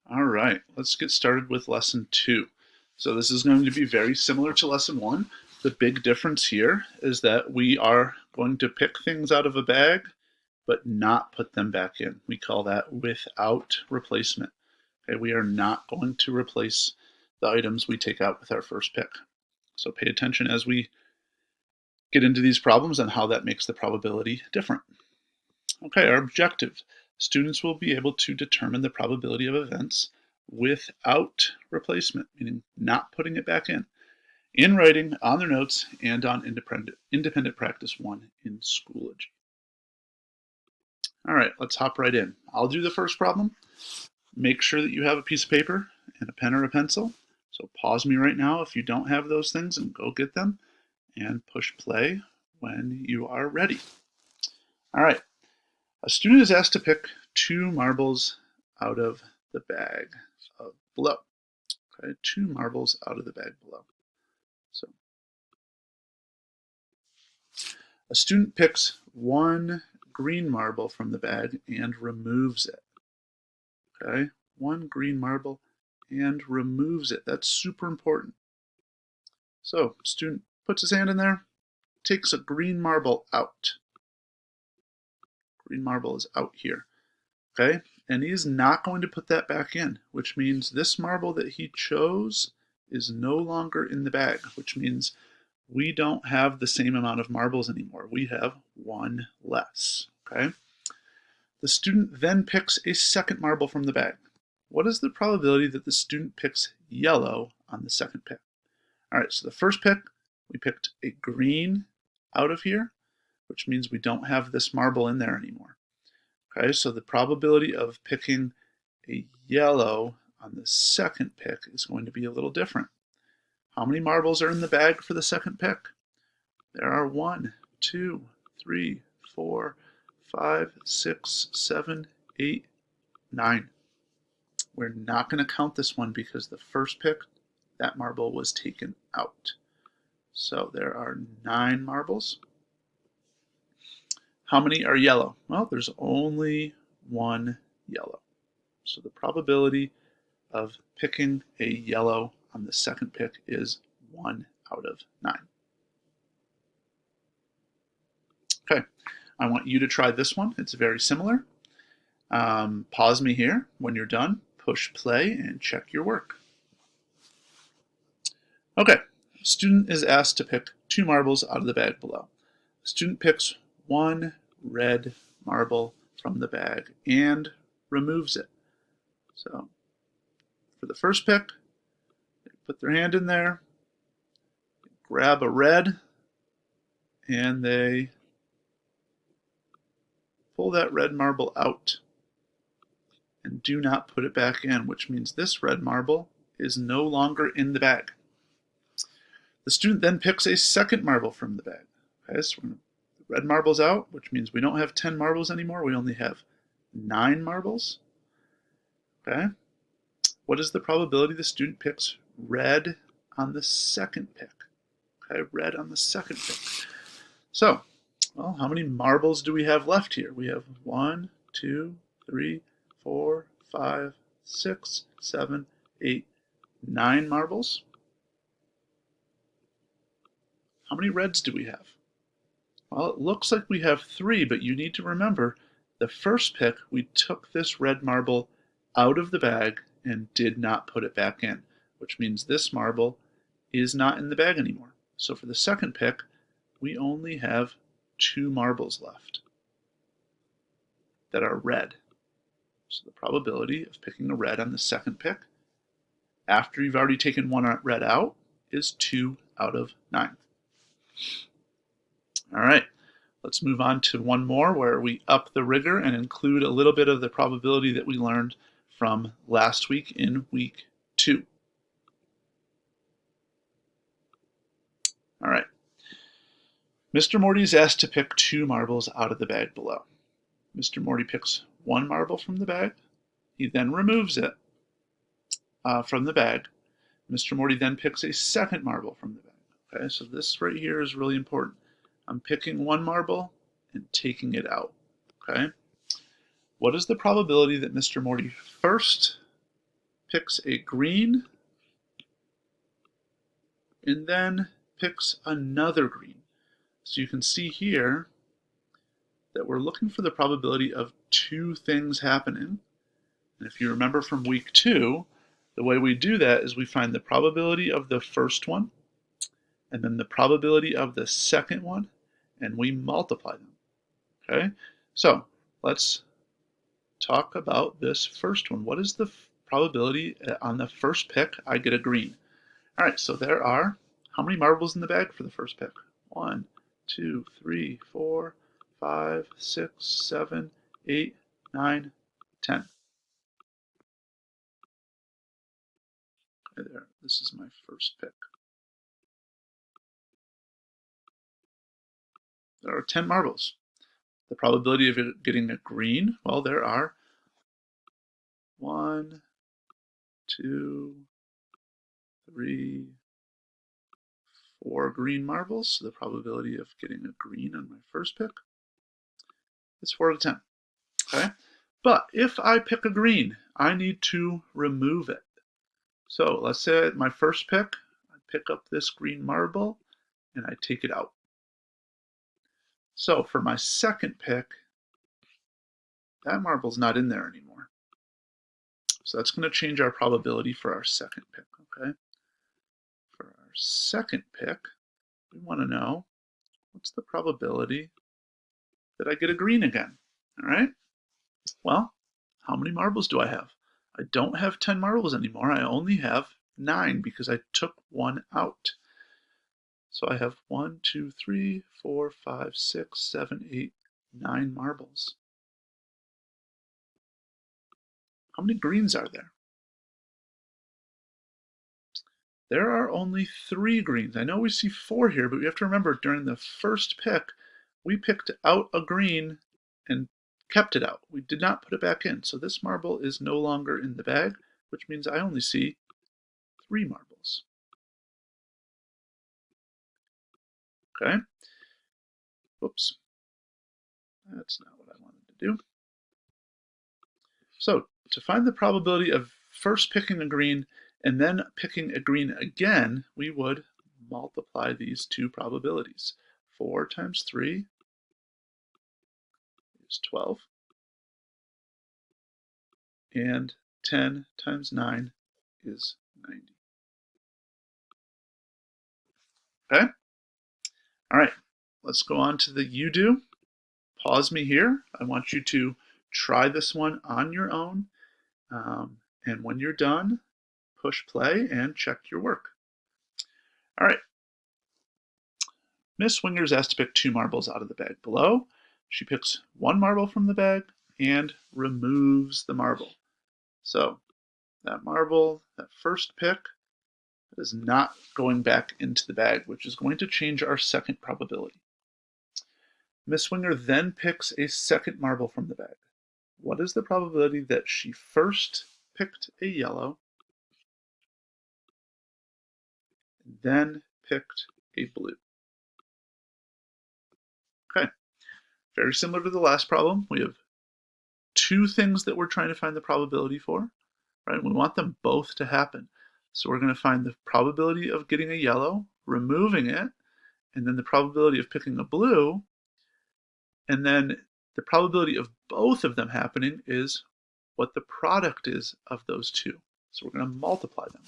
All right, let's get started with lesson 2. So this is going to be very similar to lesson 1. The big difference here is that we are going to pick things out of a bag, but not put them back in. We call that without replacement. Okay, we are not going to replace the items we take out with our first pick. So pay attention as we get into these problems and how that makes the probability different. Okay, our objective. Students will be able to determine the probability of events without replacement, meaning not putting it back in writing, on their notes, and on independent practice 1 in Schoology. All right, let's hop right in. I'll do the first problem. Make sure that you have a piece of paper and a pen or a pencil. So pause me right now if you don't have those things and go get them, and push play when you are ready. All right, a student is asked to pick 2 marbles out of the bag below. Okay, 2 marbles out of the bag below. So a student picks 1 green marble from the bag and removes it. Okay, 1 green marble and removes it. That's super important. So student puts his hand in there, takes a green marble out. Green marble is out here. Okay, and he's not going to put that back in, which means this marble that he chose is no longer in the bag, which means we don't have the same amount of marbles anymore. We have 1 less. Okay, the student then picks a second marble from the bag. What is the probability that the student picks yellow on the second pick? All right, so the first pick, we picked a green out of here, which means we don't have this marble in there anymore. Okay, so the probability of picking a yellow on the second pick is going to be a little different. How many marbles are in the bag for the second pick? There are 1, 2, 3, 4, 5, 6, 7, 8, 9. We're not going to count this one because the first pick, that marble was taken out. So there are 9 marbles. How many are yellow? Well, there's only 1 yellow. So the probability of picking a yellow on the second pick is 1 out of 9. Okay, I want you to try this one. It's very similar. Pause me here. When you're done, push play and check your work. Okay, student is asked to pick 2 marbles out of the bag below. Student picks 1 red marble from the bag and removes it. So for the first pick, they put their hand in there, grab a red, and they pull that red marble out and do not put it back in, which means this red marble is no longer in the bag. The student then picks a second marble from the bag. Okay, so the red marble's out, which means we don't have 10 marbles anymore. We only have 9 marbles. Okay, what is the probability the student picks red on the second pick? Okay, red on the second pick. So, well, how many marbles do we have left here? We have 1, 2, 3, 4, 5, 6, 7, 8, 9 marbles. How many reds do we have? Well, it looks like we have 3, but you need to remember the first pick, we took this red marble out of the bag and did not put it back in, which means this marble is not in the bag anymore. So for the second pick, we only have 2 marbles left that are red. So the probability of picking a red on the second pick, after you've already taken 1 red out, is 2 out of 9. All right, let's move on to one more where we up the rigor and include a little bit of the probability that we learned from last week in week 2. All right. Mr. Morty is asked to pick 2 marbles out of the bag below. Mr. Morty picks 1 marble from the bag. He then removes it from the bag. Mr. Morty then picks a second marble from the bag. Okay, so this right here is really important. I'm picking 1 marble and taking it out. Okay, what is the probability that Mr. Morty first picks a green, and then picks another green. So you can see here that we're looking for the probability of two things happening. And if you remember from week 2, the way we do that is we find the probability of the first one, and then the probability of the second one, and we multiply them. Okay? So let's talk about this first one. What is the probability on the first pick I get a green? All right, so there are how many marbles in the bag for the first pick? 1, 2, 3, 4, 5, 6, 7, 8, 9, 10. Okay, there. This is my first pick. There are 10 marbles. The probability of it getting a green, well, there are 1, 2, 3, 4 green marbles. So the probability of getting a green on my first pick is 4 out of 10. Okay? But if I pick a green, I need to remove it. So let's say my first pick, I pick up this green marble and I take it out. So for my second pick, that marble's not in there anymore. So that's going to change our probability for our second pick, okay? For our second pick, we want to know what's the probability that I get a green again, all right? Well, how many marbles do I have? I don't have 10 marbles anymore. I only have 9 because I took one out. So I have 1, 2, 3, 4, 5, 6, 7, 8, 9 marbles. How many greens are there? There are only 3 greens. I know we see 4 here, but we have to remember during the first pick, we picked out a green and kept it out. We did not put it back in. So this marble is no longer in the bag, which means I only see 3 marbles. Okay? Whoops. That's not what I wanted to do. So to find the probability of first picking a green and then picking a green again, we would multiply these two probabilities. 4 times 3 is 12, and 10 times 9 is 90. Okay? All right, let's go on to the you do. Pause me here. I want you to try this one on your own, and when you're done, push play and check your work. All right. Miss Winger is asked to pick 2 marbles out of the bag below. She picks 1 marble from the bag and removes the marble. So that marble, that first pick, is not going back into the bag, which is going to change our second probability. Miss Winger then picks a second marble from the bag. What is the probability that she first picked a yellow, then picked a blue? Okay, very similar to the last problem. We have 2 things that we're trying to find the probability for, right? We want them both to happen. So we're going to find the probability of getting a yellow, removing it, and then the probability of picking a blue, and then the probability of both of them happening is what the product is of those 2. So we're going to multiply them,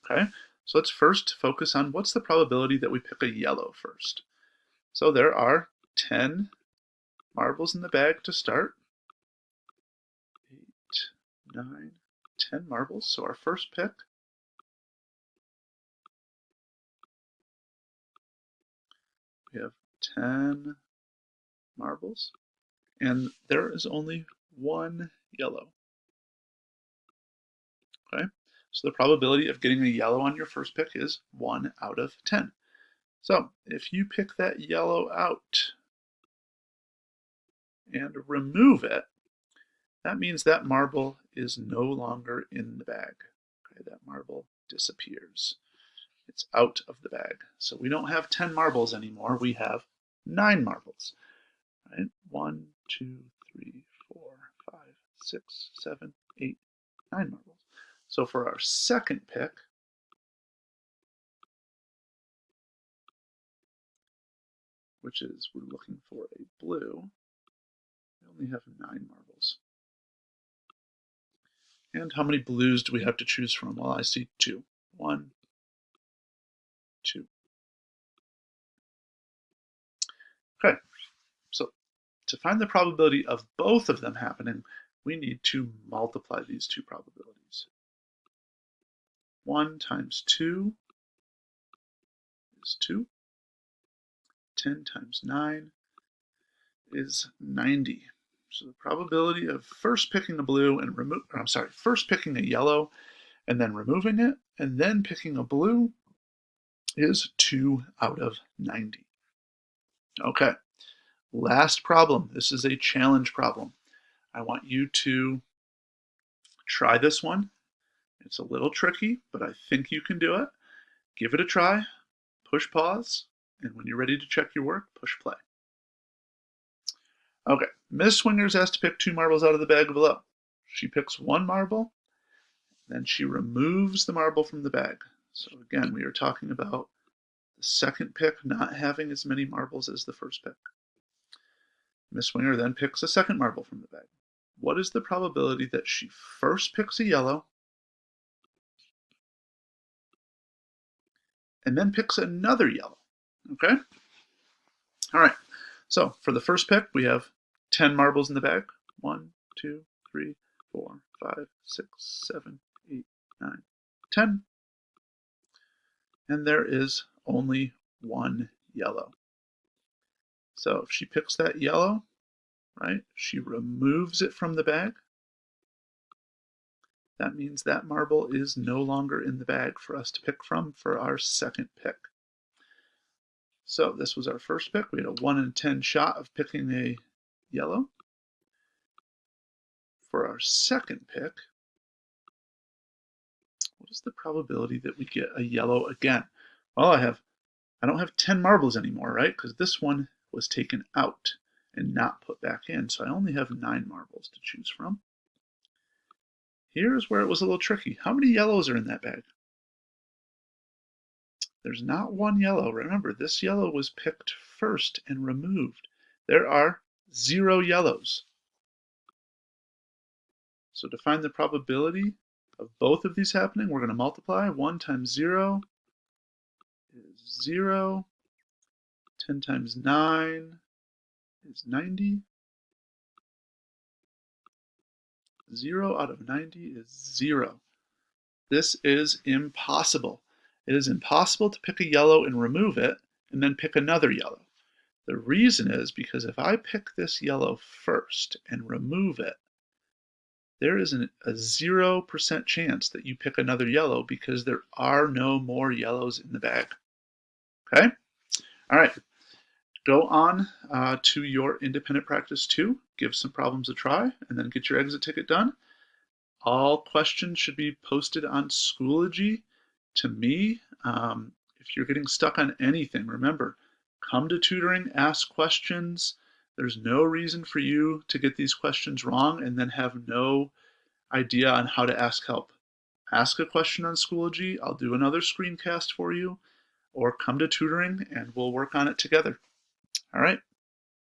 okay? So let's first focus on what's the probability that we pick a yellow first. So there are 10 marbles in the bag to start. 8, 9, 10 marbles. So our first pick, we have 10 marbles, and there is only 1 yellow. Okay, so the probability of getting a yellow on your first pick is 1 out of 10. So if you pick that yellow out and remove it, that means that marble is no longer in the bag. Okay, that marble disappears. It's out of the bag. So we don't have 10 marbles anymore. We have 9 marbles. Right? 1, 2, 3, 4, 5, 6, 7, 8, 9 marbles. So for our second pick, which is we're looking for a blue, we only have 9 marbles. And how many blues do we have to choose from? Well, I see 2. 1, 2. Okay, so to find the probability of both of them happening, we need to multiply these two probabilities. 1 times 2 is 2. 10 times 9 is 90. So the probability of first picking a blue and first picking a yellow and then removing it and then picking a blue is 2 out of 90. Okay, last problem. This is a challenge problem. I want you to try this one. It's a little tricky, but I think you can do it. Give it a try, push pause, and when you're ready to check your work, push play. Okay, Miss Swingers has to pick 2 marbles out of the bag below. She picks 1 marble, then she removes the marble from the bag. So again, we are talking about the second pick not having as many marbles as the first pick. Miss Swinger then picks a second marble from the bag. What is the probability that she first picks a yellow and then picks another yellow? Okay? All right. So for the first pick, we have 10 marbles in the bag. 1, 2, 3, 4, 5, 6, 7, 8, 9, 10. And there is only 1 yellow. So if she picks that yellow, right, she removes it from the bag. That means that marble is no longer in the bag for us to pick from for our second pick. So this was our first pick. We had a 1 in 10 shot of picking a yellow. For our second pick, what is the probability that we get a yellow again? Well, I don't have 10 marbles anymore, right? Because this one was taken out and not put back in. So I only have 9 marbles to choose from. Here's where it was a little tricky. How many yellows are in that bag? There's not 1 yellow. Remember, this yellow was picked first and removed. There are 0 yellows. So to find the probability of both of these happening, we're going to multiply. 1 times 0 is 0. 10 times 9 is 90. 0 out of 90 is 0. This is impossible. It is impossible to pick a yellow and remove it and then pick another yellow. The reason is because if I pick this yellow first and remove it, there is a 0% chance that you pick another yellow because there are no more yellows in the bag. Okay? All right. Go on to your independent practice 2, give some problems a try, and then get your exit ticket done. All questions should be posted on Schoology to me. If you're getting stuck on anything, remember, come to tutoring, ask questions. There's no reason for you to get these questions wrong and then have no idea on how to ask help. Ask a question on Schoology. I'll do another screencast for you, or come to tutoring and we'll work on it together. All right.